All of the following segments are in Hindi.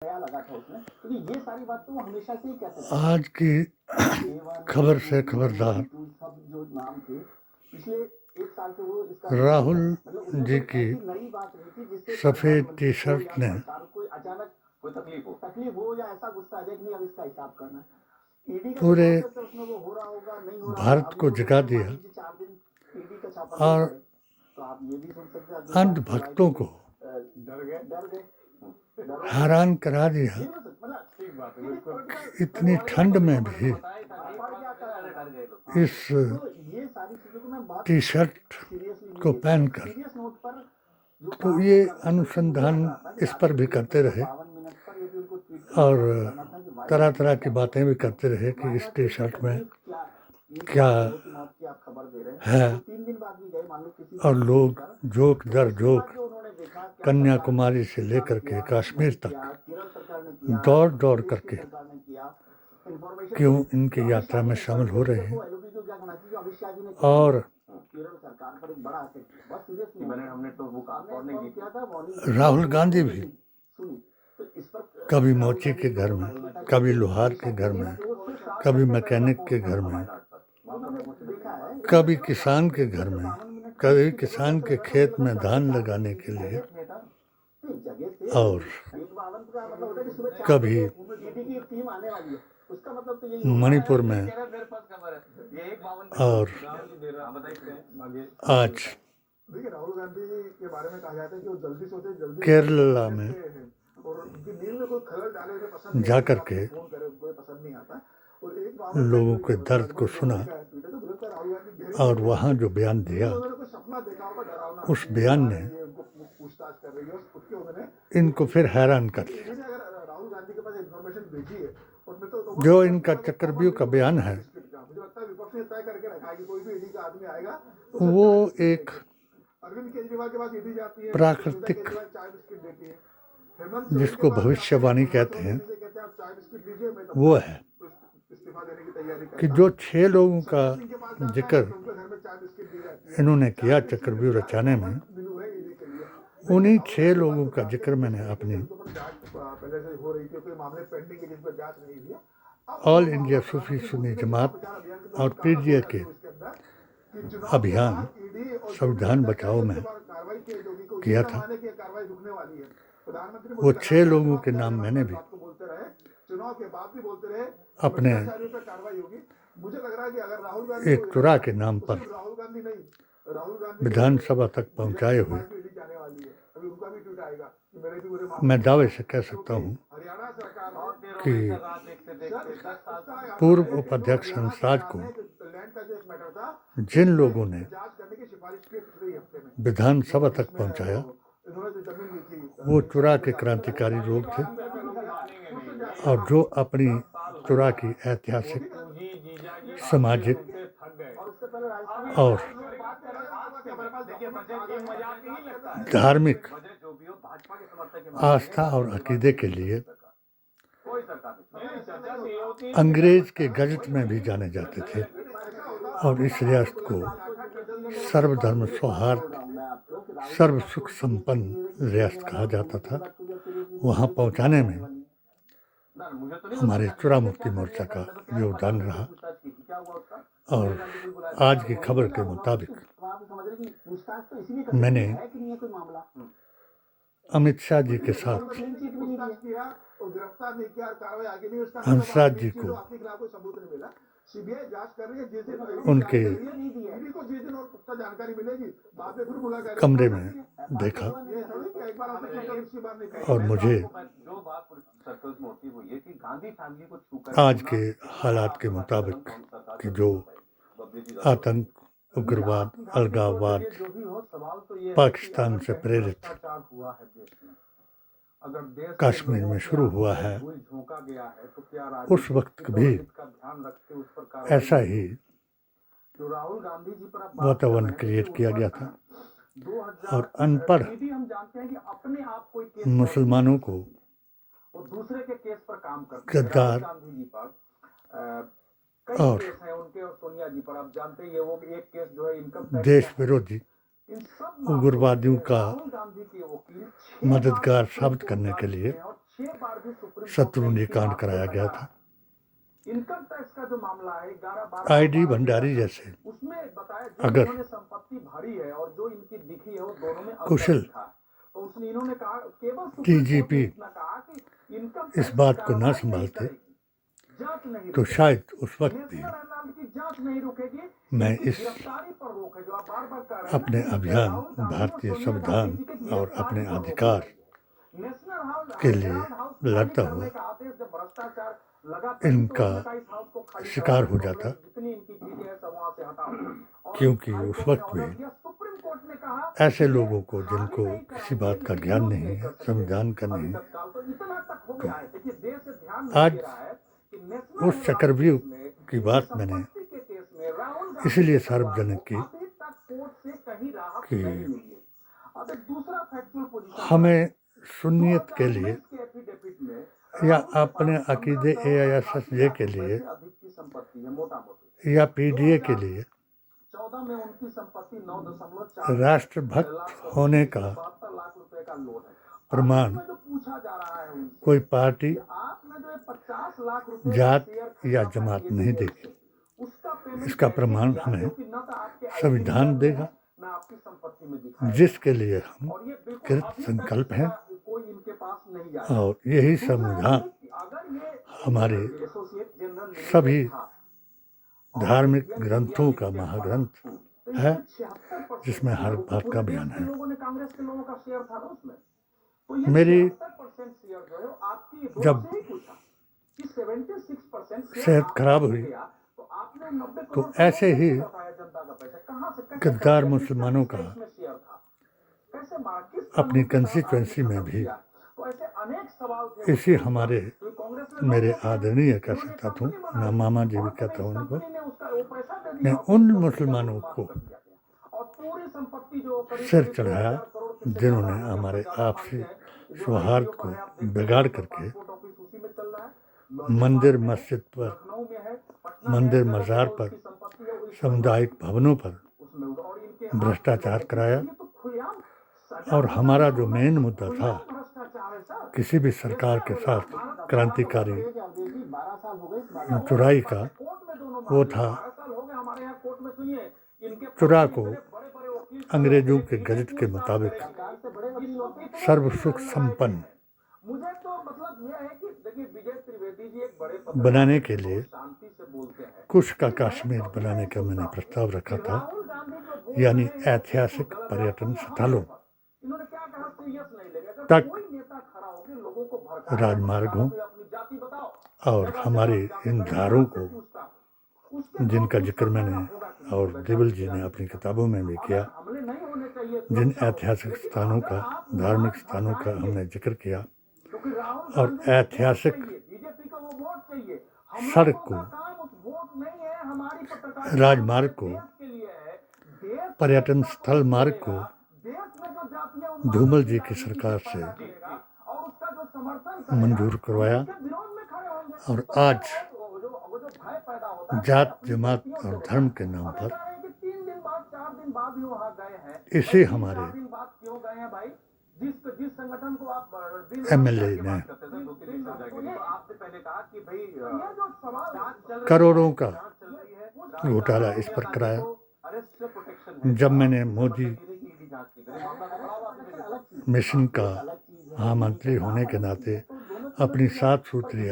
आज की खबर से खबरदार राहुल जी की सफ़ेद टी शर्ट ने पूरे भारत को जगा दिया और अंधभक्तों को हैरान करा दिया। इतनी ठंड में भी इस टी शर्ट को पहनकर तो ये अनुसंधान इस पर भी करते रहे और तरह तरह की बातें भी करते रहे कि इस टी शर्ट में क्या है, और लोग जोक दर जोक कन्याकुमारी से लेकर के कश्मीर तक दौड़ दौड़ करके क्यों इनकी यात्रा में शामिल हो रहे हैं। और राहुल गांधी भी कभी मोची के घर में, कभी लोहार के घर में, कभी मैकेनिक के घर में, कभी किसान के घर में, कभी किसान के खेत में धान लगाने के लिए, और कभी मणिपुर में, और आज केरला में जाकर के लोगों के दर्द को सुना और वहाँ जो बयान दिया उस बयान ने इनको फिर हैरान कर दिया। जो इनका चक्रव्यूह का बयान है वो एक प्राकृतिक, जिसको भविष्यवाणी कहते हैं, वो है कि जो 6 लोगों का जिक्र इन्होंने किया चक्रव्यूह रचाने में, उन्हीं 6 लोगों का जिक्र मैंने अपनी ऑल इंडिया सूफी सुन्नी जमात और पीडीए के अभियान संविधान बचाओ में किया था। वो 6 लोगों के नाम मैंने भी अपने एक चुरा के नाम पर विधानसभा तक पहुंचाए हुए मैं दावे से कह सकता हूं कि पूर्व उपाध्यक्ष हंसराज को जिन लोगों ने विधानसभा तक पहुंचाया वो चुरा के क्रांतिकारी लोग थे, और जो अपनी चुरा की ऐतिहासिक, सामाजिक और धार्मिक आस्था और अकीदे के लिए अंग्रेज के गजट में भी जाने जाते थे और इस रियासत को सर्वधर्म सौहार्द, सर्व सुख संपन्न रियासत कहा जाता था। वहाँ पहुँचाने में हमारे चुरा मुक्ति मोर्चा का योगदान रहा। और आज की खबर के मुताबिक मैंने अमित शाह जी के साथ हंसराज जी को उनके कमरे में देखा और मुझे आज के हालात के मुताबिक कि जो आतंक, उग्रवाद, अलगाववाद पाकिस्तान से प्रेरित कश्मीर में शुरू हुआ है, उस वक्त भी ऐसा ही वातावरण क्रिएट किया गया था और अनपढ़ मुसलमानों को गद्दार और देश विरोधी उग्रवादियों का मददगार साबित करने के लिए शत्रुघ्न कांड कराया गया था। इनकम टैक्स का जो मामला है 11-12 आईडी भंडारी जैसे उसमें बताया अगर इन्होंने संपत्ति भरी है और जो इनकी दिखी है वो दोनों में कुशल अंतर था। तो उसने इन्होंने कहा केवल डीजीपी इतना कहा कि इनकम इस बात को ना संभालते जांच नहीं तो शायद उस वक्त भी नेशनल एनालिसिस की जांच नहीं रुकेगी। मैं इनकी इस गिरफ्तारी पर रोक है जो आप बार-बार कह रहे हैं अपने अभियान भारतीय संविधान और अपने अधिकार के लिए लड़ता हुआ इनका शिकार हो जाता, क्योंकि उस वक्त भी ऐसे लोगों को जिनको किसी बात का ज्ञान नहीं है, संविधान का नहीं है, तो आज उस चक्रव्यूह की बात मैंने इसलिए सार्वजनिक की कि हमें सुन्नियत के लिए या अपने अकीदे AISSJ के लिए या PDA के लिए राष्ट्रभक्त होने का प्रमाण कोई पार्टी, जात या जमात नहीं देगी। इसका प्रमाण हमें संविधान देगा, जिसके लिए हम कृत संकल्प हैं, और यही संविधान हमारे सभी धार्मिक ग्रंथों का महाग्रंथ है, जिसमें हर बात का बयान है। मेरी जब सेहत खराब हुई तो ऐसे ही गद्दार मुसलमानों का अपनी कंस्टिट्यूएंसी में भी इसी हमारे मेरे आदरणीय कह सकता हूँ, मैं मामा जी भी कहता हूँ उनको, मैं उन मुसलमानों को सिर चढ़ाया जिन्होंने हमारे आपसी सौहार्द को बिगाड़ करके मंदिर मस्जिद पर, मंदिर मज़ार पर, सामुदायिक भवनों पर भ्रष्टाचार कराया। और हमारा जो मेन मुद्दा था किसी भी सरकार के साथ क्रांतिकारी चुराई का, वो था चुरा को अंग्रेजों के गजट के मुताबिक सर्व सुख संपन्न बनाने के लिए कुश का कश्मीर बनाने का मैंने प्रस्ताव रखा था, यानी ऐतिहासिक पर्यटन स्थलों तक राजमार्ग हों और हमारी इन धारों को, जिनका जिक्र मैंने और देवल जी ने अपनी किताबों में भी किया, जिन ऐतिहासिक स्थानों का, धार्मिक स्थानों का हमने जिक्र किया, और ऐतिहासिक सड़क को, राजमार्ग को, पर्यटन स्थल मार्ग को धूमल जी की सरकार से मंजूर करवाया। और आज जात, जमात और धर्म के नाम पर इसी हमारे MLA ने करोड़ों का घोटाला इस पर कराया। जब मैंने मोदी मिशन का महामंत्री होने के नाते अपनी 7 सूत्रीय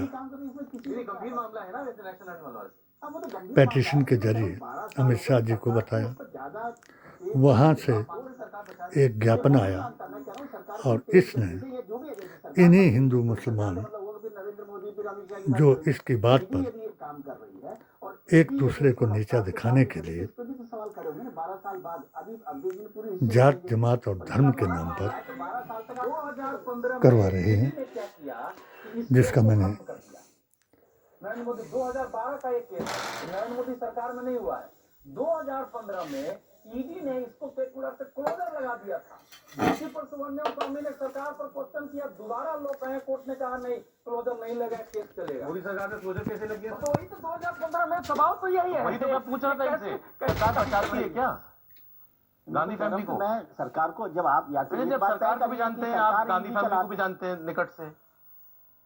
पेटिशन के जरिए अमित शाह जी को बताया, वहाँ से एक ज्ञापन आया और इसने इन्हीं हिंदू मुसलमान जो इसकी बात पर एक दूसरे को नीचा दिखाने के लिए जात, जमात और धर्म के नाम पर करवा रहे हैं, जिसका मैंने नरेंद्र मोदी 2012 का एक केस नरेंद्र मोदी सरकार में नहीं हुआ है। 2015 में ईडी ने इसको पेकुलर पे क्लोजर लगा दिया था। इसी पर सुब्रमण्यम स्वामी ने सरकार पर क्वेश्चन किया, दोबारा लोग कहे, कोर्ट ने कहा नहीं, क्लोजर नहीं लगा, केस चलेगा। मोदी सरकार ने क्लोजर कैसे लग गया? तो वही तो 2015 में सवाल तो यही है। वही तो मैं पूछ रहा था इनसे, सरकार बचाती है क्या गांधी फैमिली को? मैं सरकार को, जब आप यात्री, जब सरकार को भी जानते हैं, आप गांधी फैमिली को भी जानते हैं निकट से,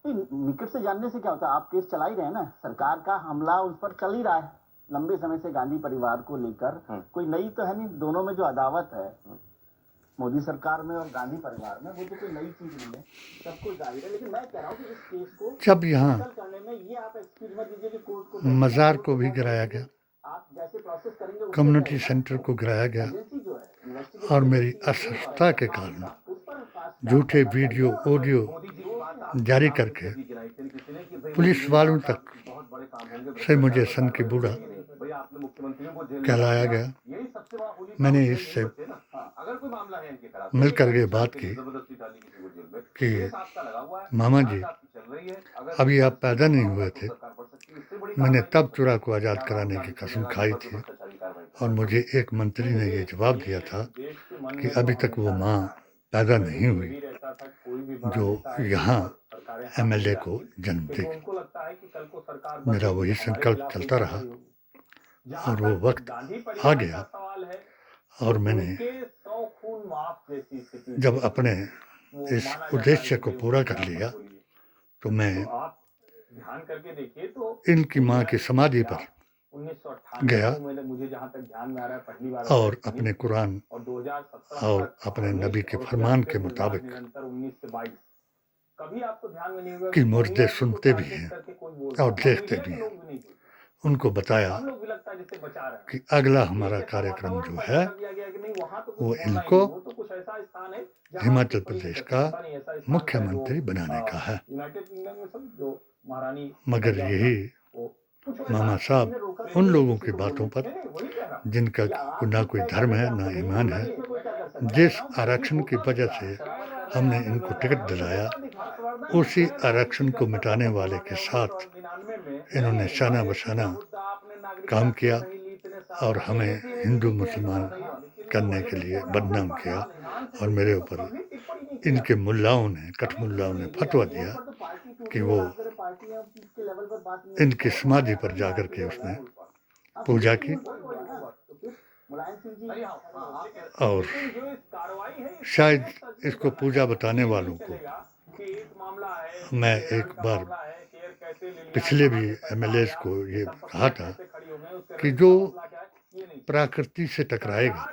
निकट से जानने से क्या होता है, आप केस चला ही रहे हैं ना, सरकार का हमला उस पर चल ही रहा है लंबे समय से गांधी परिवार को लेकर। कोई नई तो है नहीं, दोनों में जो अदावत है मोदी सरकार में और गांधी परिवार में, वो तो कोई नई चीज नहीं है, सबको जाहिर है। लेकिन मैं कह रहा हूँ कि इस केस को जब यहाँ सेटल करने में ये आप एक्सक्यूज मत दीजिए कि कोर्ट को मज़ार को भी गिराया गया, आप जैसे प्रोसेस करेंगे उससे कम्युनिटी रहेगा। सेंटर को गिराया गया एजेंसी जो है और इन्वेस्टिगेशन मेरी एजेंसी, असफलता के कारण उस पर फास्ट झूठे वीडियो ऑडियो जारी करके पुलिस वालों तक से मुझे सन की बूढ़ा कहलाया गया। मैंने इससे मिल कर के बात की कि मामा जी अभी आप पैदा नहीं हुए थे, मैंने तब चुरा को आज़ाद कराने की कसम खाई थी और मुझे एक मंत्री ने ये जवाब दिया था कि अभी तक वो माँ पैदा नहीं हुई जो यहाँ एमएलए को जन्म देगी। मेरा वही संकल्प चलता रहा और वो वक्त आ गया और मैंने जब अपने इस उद्देश्य को पूरा कर लिया तो मैं इनकी माँ की समाधि पर गया और अपने कुरान और अपने नबी के फरमान के मुताबिक कि मुर्दे सुनते भी हैं और देखते भी हैं, उनको बताया कि अगला हमारा कार्यक्रम जो है वो इनको हिमाचल प्रदेश का मुख्यमंत्री बनाने का है। मगर यही मामा साहब उन लोगों की बातों पर जिनका ना कोई धर्म है ना ईमान है, जिस आरक्षण की वजह से हमने इनको टिकट दिलाया उसी आरक्षण को मिटाने वाले के साथ इन्होंने शाना बशाना काम किया और हमें हिंदू मुसलमान करने के लिए बदनाम किया और मेरे ऊपर इनके मुल्लाओं ने कठमुल्लाओं ने फतवा दिया कि वो इनकी समाधि पर जाकर के उसने पूजा की और शायद इसको पूजा बताने वालों को मैं एक बार पिछले भी एमएलएस को ये कहा था कि जो प्रकृति से टकराएगा,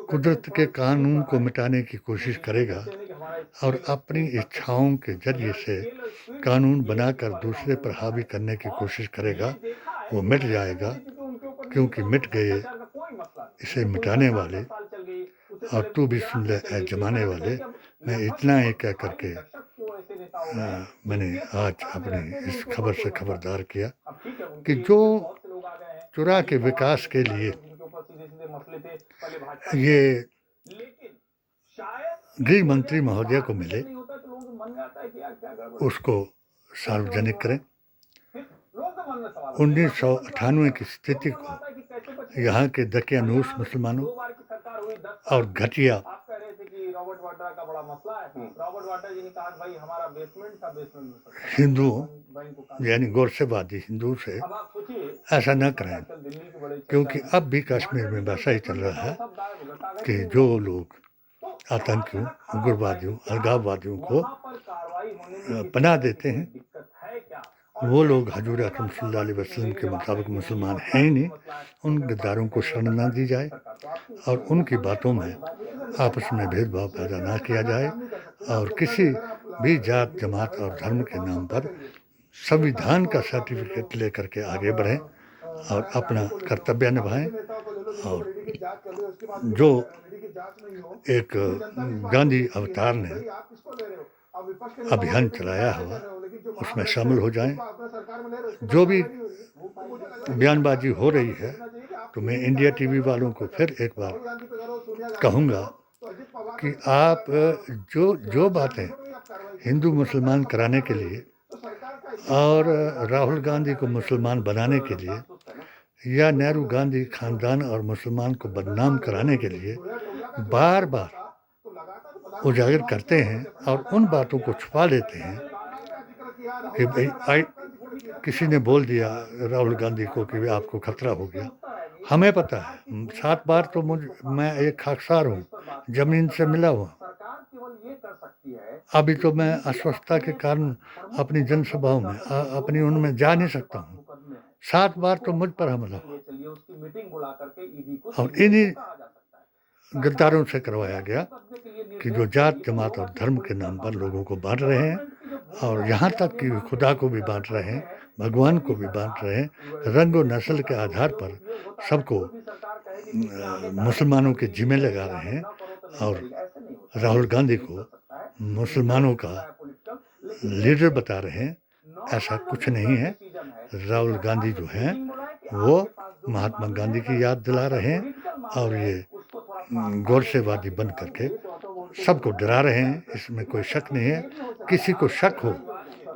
कुदरत के कानून को मिटाने की कोशिश करेगा और अपनी इच्छाओं के जरिए से कानून बनाकर दूसरे पर हावी करने की कोशिश करेगा, वो मिट जाएगा, क्योंकि मिट गए इसे मिटाने वाले और तू भी सुन ले ऐ जमाने वाले। मैं इतना ही कह करके मैंने आज अपनी इस खबर से खबरदार किया कि जो चुरा के विकास के लिए ये गृह मंत्री महोदय को मिले उसको सार्वजनिक करें। 1998 की स्थिति को यहाँ के दकियानूस मुसलमानों और घटिया हिंदुओं यानी गोरसेवादी हिंदू से ऐसा न करें, क्योंकि अब भी कश्मीर में वैसा ही चल रहा है कि जो लोग आतंकियों, उग्रवादियों, अलगाववादियों को पनाह देते हैं वो लोग हजूर अकरम सल्लल्लाहु अलैहि वसल्लम के मुताबिक मुसलमान हैं ही नहीं। उन गद्दारों को शरण न दी जाए और उनकी बातों में आपस में भेदभाव पैदा ना किया जाए और किसी भी जात, जमात और धर्म के नाम पर संविधान का सर्टिफिकेट लेकर के आगे बढ़ें और अपना कर्तव्य निभाएं। और जो एक गांधी अवतार ने अभियान चलाया हुआ उसमें शामिल हो जाएं। जो भी बयानबाजी हो रही है तो मैं इंडिया टीवी वालों को फिर एक बार कहूँगा कि आप जो बातें हिंदू मुसलमान कराने के लिए और राहुल गांधी को मुसलमान बनाने के लिए या नेहरू गांधी खानदान और मुसलमान को बदनाम कराने के लिए बार बार उजागर करते हैं और उन बातों को छुपा लेते हैं कि भाई किसी ने बोल दिया राहुल गांधी को कि आपको खतरा हो गया। हमें पता है 7 बार तो मैं एक खाकसार हूँ, जमीन से मिला हुआ। अभी तो मैं अस्वस्थता के कारण अपनी जनसभाओं में अपनी उनमें जा नहीं सकता हूँ। 7 बार तो मुझ पर हमला हुआ चलिए उसकी मीटिंग बुला करके ईडी को और इन्हीं कहा जा सकता है। गद्दारों से करवाया गया कि जो जात, जमात और धर्म के नाम पर लोगों को बांट रहे हैं और यहाँ तक कि खुदा को भी बांट रहे हैं, भगवान को भी बांट रहे हैं, रंग और नस्ल के आधार पर सबको मुसलमानों के जिम्मे लगा रहे हैं और राहुल गांधी को मुसलमानों का लीडर बता रहे हैं। ऐसा कुछ नहीं है। राहुल गांधी जो हैं वो महात्मा गांधी की याद दिला रहे हैं और ये गोरसेवादी बन करके सबको डरा रहे हैं। इसमें कोई शक नहीं है। किसी को शक हो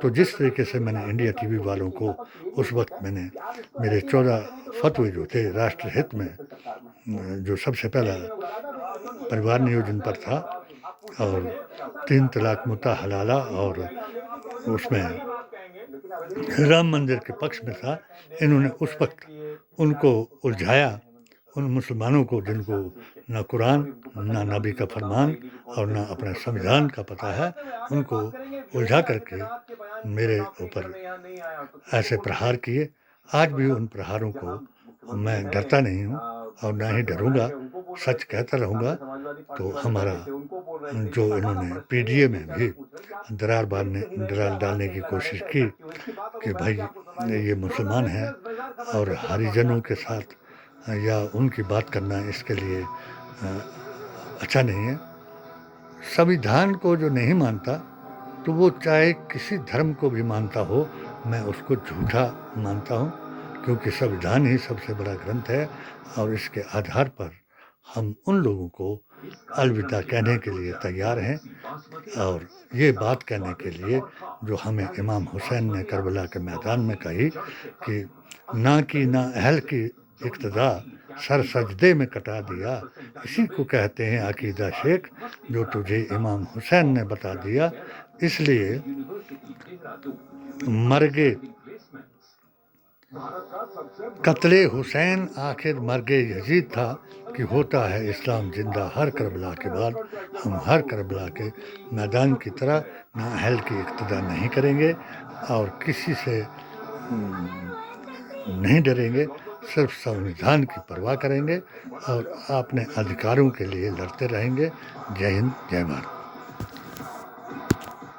तो जिस तरीके से मैंने इंडिया टीवी वालों को उस वक्त मैंने मेरे 14 फतवे जो थे राष्ट्र हित में, जो सबसे पहला परिवार नियोजन पर था और 3 तलाक मुता हलाला और उसमें राम मंदिर के पक्ष में था, इन्होंने उस वक्त उनको उलझाया, उन मुसलमानों को जिनको ना कुरान, ना नबी का फरमान और ना अपने संविधान का पता है, उनको उलझा करके मेरे ऊपर ऐसे प्रहार किए। आज भी उन प्रहारों को मैं डरता नहीं हूँ और ना ही डरूंगा, सच कहता रहूँगा। तो हमारा जो इन्होंने पीडीए में भी दरार डालने की कोशिश की कि भाई ये मुसलमान हैं और हरिजनों के साथ या उनकी बात करना इसके लिए अच्छा नहीं है। संविधान को जो नहीं मानता तो वो चाहे किसी धर्म को भी मानता हो, मैं उसको झूठा मानता हूँ, क्योंकि संविधान ही सबसे बड़ा ग्रंथ है और इसके आधार पर हम उन लोगों को अलविदा कहने के लिए तैयार हैं। और ये बात कहने के लिए जो हमें इमाम हुसैन ने करबला के मैदान में कही कि ना की ना अहल की इक्तदा सर सजदे में कटा दिया, इसी को कहते हैं अकीदा शेख, जो तुझे इमाम हुसैन ने बता दिया। इसलिए मर्गे कत्ले हुसैन आखिर मर्गे यजीद था कि होता है इस्लाम जिंदा हर करबला के बाद। हम हर करबला के मैदान की तरह ना अहल की इक्तदा नहीं करेंगे और किसी से नहीं डरेंगे, सिर्फ संविधान की परवाह करेंगे और अपने अधिकारों के लिए लड़ते रहेंगे। जय हिंद, जय भारत।